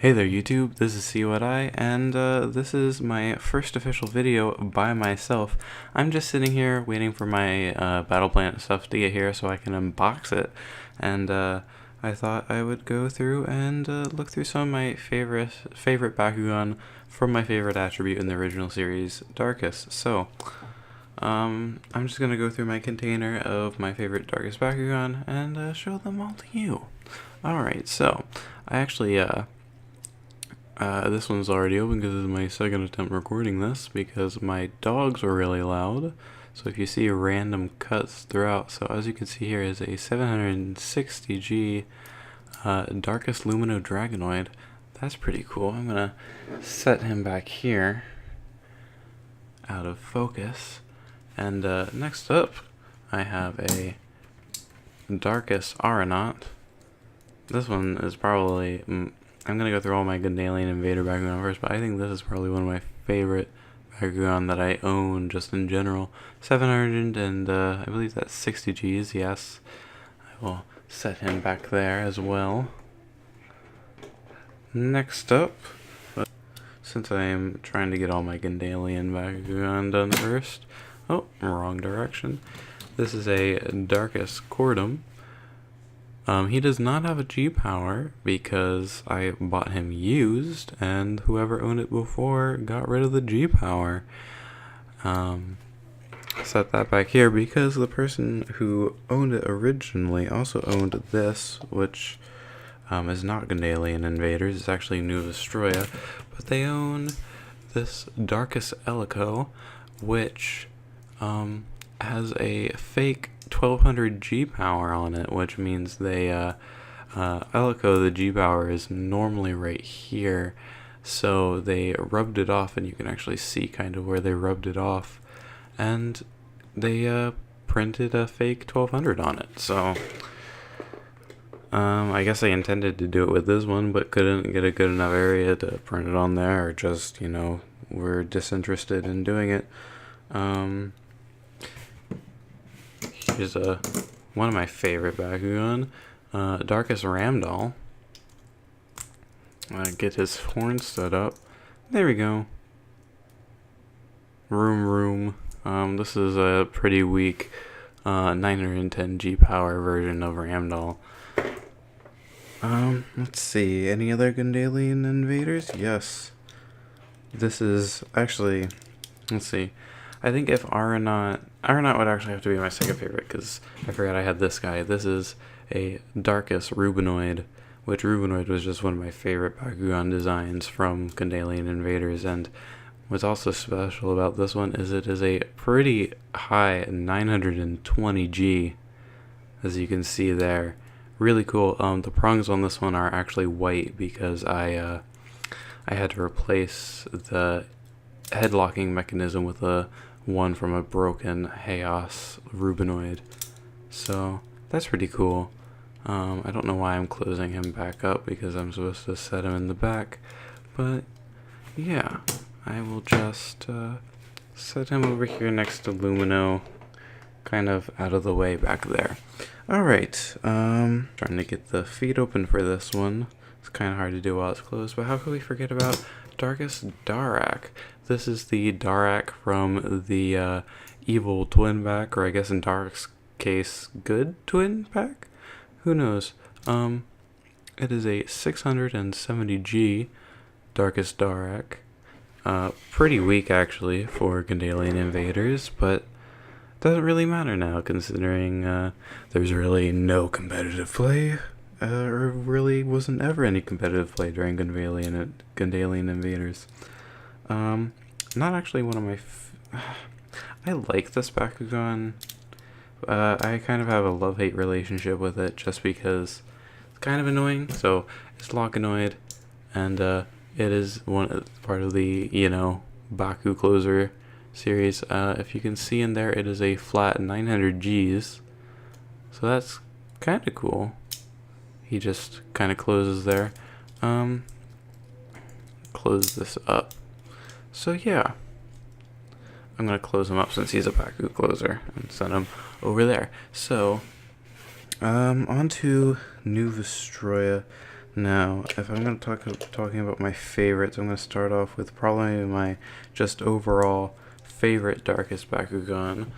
Hey there YouTube, this is See What I, and this is my first official video by myself. I'm just sitting here waiting for my Battle Plant stuff to get here so I can unbox it, and I thought I would go through and look through some of my favorite Bakugan from my favorite attribute in the original series, Darkus. So, I'm just going to go through my container of my favorite Darkus Bakugan and show them all to you. Alright, so, I actually, this one's already open because this is my second attempt recording this because my dogs were really loud. So if you see random cuts throughout, so as you can see here is a 760G Darkus Lumino Dragonoid. That's pretty cool. I'm gonna set him back here out of focus. And next up I have a Darkus Aeronaut. This one is probably I'm going to go through all my Gundalian Invader Bakugan first, but I think this is probably one of my favorite Bakugan that I own just in general. 700 and I believe that's 60 Gs, yes. I will set him back there as well. Next up, since I am trying to get all my Gundalian Bakugan done first. Oh, wrong direction. This is a Darkus Cordum. He does not have a G-Power because I bought him used, and whoever owned it before got rid of the G-Power. Set that back here because the person who owned it originally also owned this, which is not Gundalian Invaders, it's actually New Destroya, but they own this Darkus Elico, which has a fake 1200 G-Power on it, which means they Elico, the G-Power is normally right here, so they rubbed it off, and you can actually see kind of where they rubbed it off, and they printed a fake 1200 on it. So I guess they intended to do it with this one but couldn't get a good enough area to print it on there, or just, you know, were disinterested in doing it. Here's one of my favorite Bakugan, Darkus Ramdoll. Get his horn stood up. There we go. Room. This is a pretty weak 910 G-Power version of Ramdoll. Let's see. Any other Gundalian Invaders? Yes. This is actually, let's see. I think if Aeronaut would actually have to be my second favorite because I forgot I had this guy. This is a Darkus Rubinoid, which Rubinoid was just one of my favorite Bakugan designs from Gundalian Invaders. And what's also special about this one is it is a pretty high 920G, as you can see there. Really cool. The prongs on this one are actually white because I had to replace the headlocking mechanism with a one from a broken Chaos Rubinoid. So that's pretty cool. I don't know why I'm closing him back up because I'm supposed to set him in the back, but yeah, I will just set him over here next to Lumino, kind of out of the way back there. Alright, trying to get the feet open for this one. It's kind of hard to do while it's closed, but how could we forget about Darkus Darak? This is the Darak from the evil twin pack, or I guess in Darak's case, good twin pack? Who knows? It is a 670G Darkus Darak. Pretty weak actually for Gundalian Invaders, but doesn't really matter now considering there's really no competitive play. Or really wasn't ever any competitive play during Gundalian Invaders. Not actually one of my I like this Bakugan. I kind of have a love-hate relationship with it just because it's kind of annoying. So it's Lockanoid, and it is part of the, you know, Baku Closer series. If you can see in there, it is a flat 900 Gs. So that's kind of cool. He just kind of closes there. Close this up. So yeah, I'm gonna close him up since he's a Baku closer and send him over there. So on to New Destroya. Now, if I'm going to talking about my favorites, I'm going to start off with probably my just overall favorite Darkus Bakugan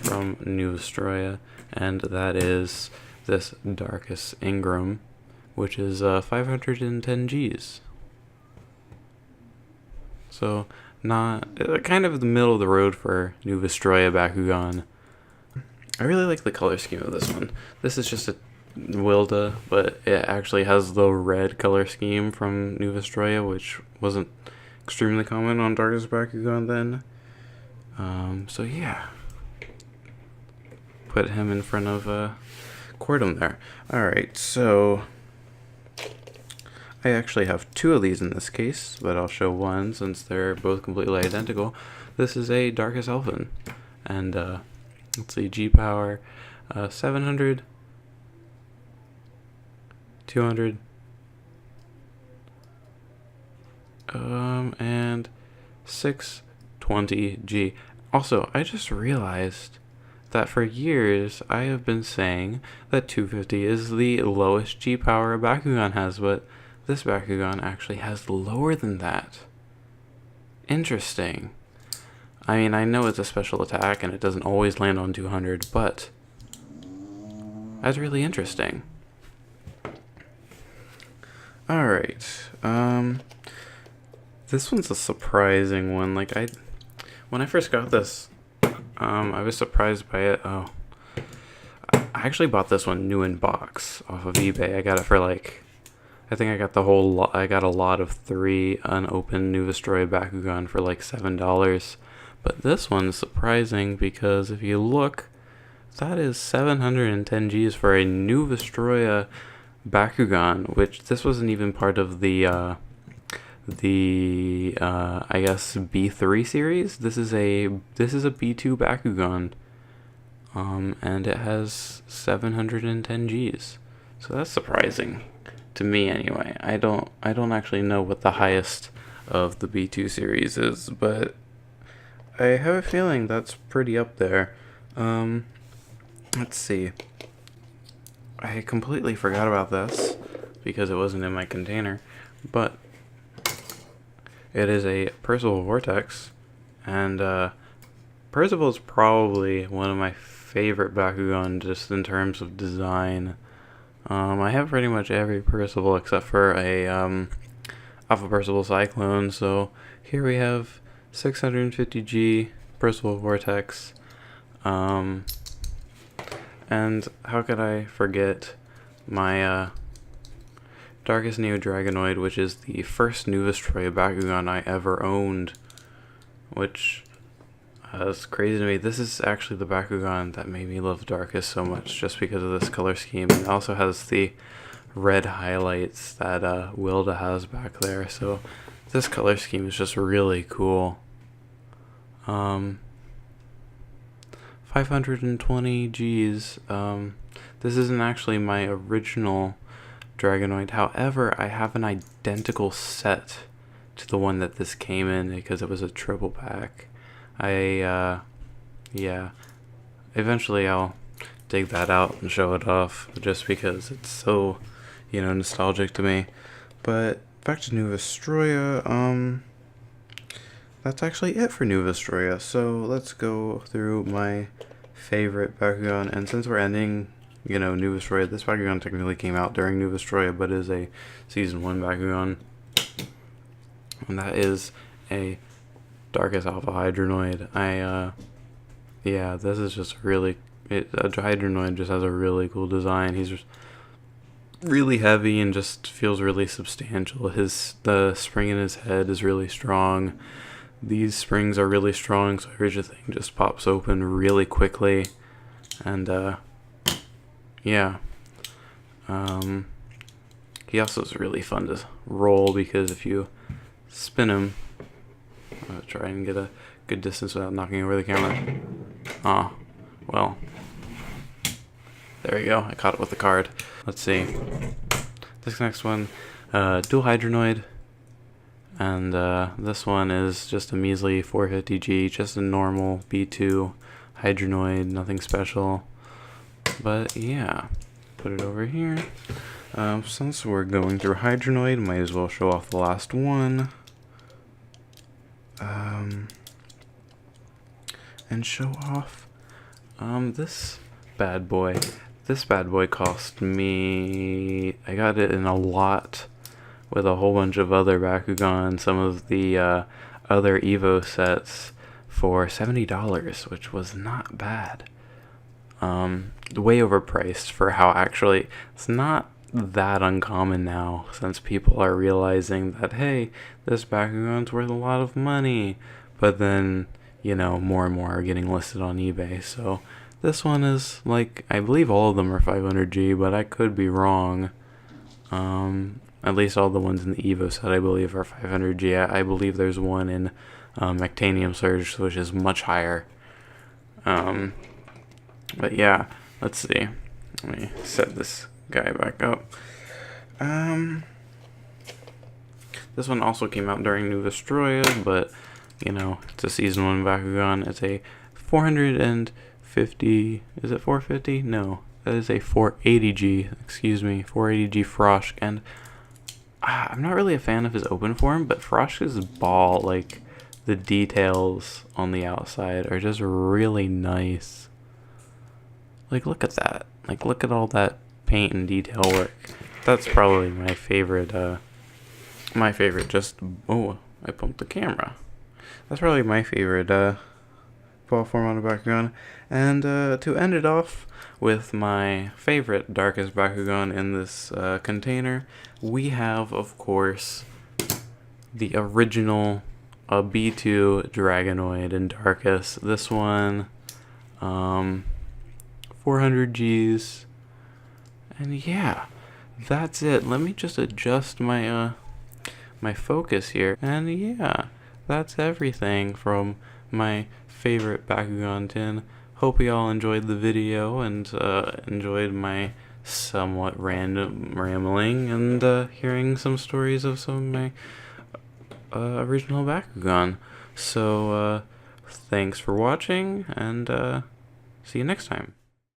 from New Vestroia, and that is this Darkus Ingram, which is 510 Gs. So, not kind of the middle of the road for New Vestroia Bakugan. I really like the color scheme of this one. This is just a Wilda, but it actually has the red color scheme from New Vestroia, which wasn't extremely common on Darkus Bakugan then. So yeah. Put him in front of Cordum there. Alright, so I actually have two of these in this case, but I'll show one since they're both completely identical. This is a Darkus Elfin, and let's see, G power 700, 200, and 620 G. Also, I just realized that for years I have been saying that 250 is the lowest G power a Bakugan has, but this Bakugan actually has lower than that. Interesting. I mean, I know it's a special attack and it doesn't always land on 200, but that's really interesting. Alright, this one's a surprising one. Like, when I first got this, I was surprised by it. Oh, I actually bought this one new in box off of eBay. I got it for like, I think I got the whole lot. I got a lot of 3 unopened New Vestroia Bakugan for like $7. But this one's surprising because if you look, that is 710 Gs for a New Vestroia Bakugan, which this wasn't even part of the I guess B3 series. This is a B2 Bakugan, and it has 710 Gs. So that's surprising to me anyway. I don't actually know what the highest of the B2 series is, but I have a feeling that's pretty up there. Let's see. I completely forgot about this because it wasn't in my container, but it is a Percival Vortex, and Percival is probably one of my favorite Bakugan just in terms of design. I have pretty much every Percival except for a Alpha Percival Cyclone, so here we have 650G Percival Vortex. And how could I forget my Darkus Neo Dragonoid, which is the first New Vestroia Bakugan I ever owned, which is crazy to me. This is actually the Bakugan that made me love Darkus so much, just because of this color scheme. And it also has the red highlights that Wilda has back there, so this color scheme is just really cool. 520 Gs. This isn't actually my original Dragonoid. However, I have an identical set to the one that this came in because it was a triple pack. Yeah. Eventually I'll dig that out and show it off just because it's so, nostalgic to me. But back to New Vestroia, that's actually it for New Vestroia. So let's go through my favorite Bakugan. And since we're ending, New Vestroia, this Bakugan technically came out during New Vestroia, but is a Season 1 Bakugan. And that is a Darkus Alpha Hydronoid. This is just really, a Hydronoid just has a really cool design. He's just really heavy and just feels really substantial. The spring in his head is really strong. These springs are really strong, so everything just pops open really quickly. And he also is really fun to roll because if you spin him, I'll try and get a good distance without knocking over the camera. Well, there we go. I caught it with the card. Let's see. This next one, dual Hydronoid. And this one is just a measly 450G, just a normal B2 Hydronoid, nothing special. But yeah, put it over here. Since we're going through Hydronoid, might as well show off the last one. And show off this bad boy. This bad boy cost me, I got it in a lot with a whole bunch of other Bakugan, some of the other Evo sets for $70, which was not bad. Way overpriced for how actually it's not that uncommon now, since people are realizing that, hey, this Bakugan's worth a lot of money, but then, you know, more and more are getting listed on eBay. So this one is, like, I believe all of them are 500G, but I could be wrong. At least all the ones in the Evo set, I believe, are 500G. I believe there's one in Mectanium Surge, which is much higher. But yeah, let's see. Let me set this guy back up. This one also came out during New Vestroia, but, you know, it's a Season 1 Bakugan. It's a 450... Is it 450? No. That is a 480G, excuse me, 480G Frosch, and I'm not really a fan of his open form, but Frosch's ball, like, the details on the outside are just really nice. Like, look at that. Like, look at all that paint and detail work. That's probably my favorite, just, oh, I bumped the camera. That's probably my favorite, ball form on a Bakugan. And to end it off with my favorite Darkus Bakugan in this container, we have, of course, the original B2 Dragonoid in Darkus. This one, 400Gs, and yeah, that's it. Let me just adjust my my focus here, and yeah, that's everything from my favorite Bakugan tin. Hope you all enjoyed the video and enjoyed my somewhat random rambling and hearing some stories of some of my original Bakugan. So thanks for watching, and see you next time.